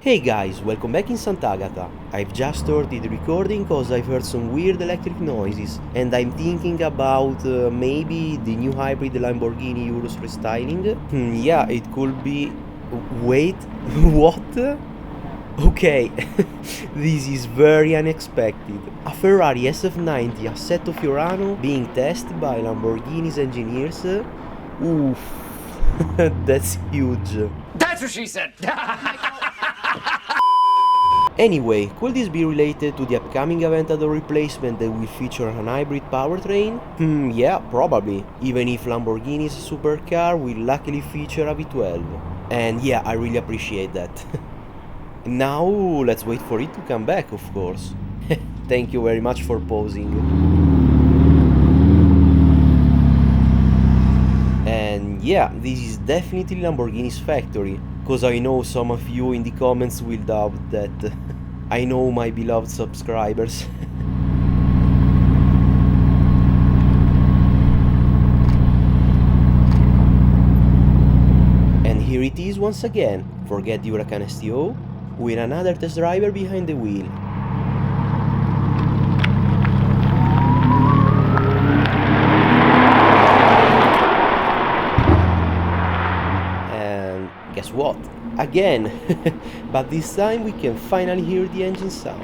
Hey guys, welcome back in Sant'Agata. I've just started recording cause I've heard some weird electric noises and I'm thinking about maybe the new hybrid Lamborghini Urus restyling. Yeah, it could be... Wait, what? Okay, this is very unexpected. A Ferrari SF90 Assetto Fiorano being tested by Lamborghini's engineers. Oof, that's huge. That's what she said! Anyway, could this be related to the upcoming Aventador replacement that will feature an hybrid powertrain? Yeah, probably, even if Lamborghini's supercar will luckily feature a V12. And yeah, I really appreciate that. Now, let's wait for it to come back, of course. Thank you very much for pausing. And yeah, this is definitely Lamborghini's factory, cause I know some of you in the comments will doubt that. I know, my beloved subscribers. And here it is once again, forget the Huracan STO, with another test driver behind the wheel. Guess what? Again! But this time we can finally hear the engine sound.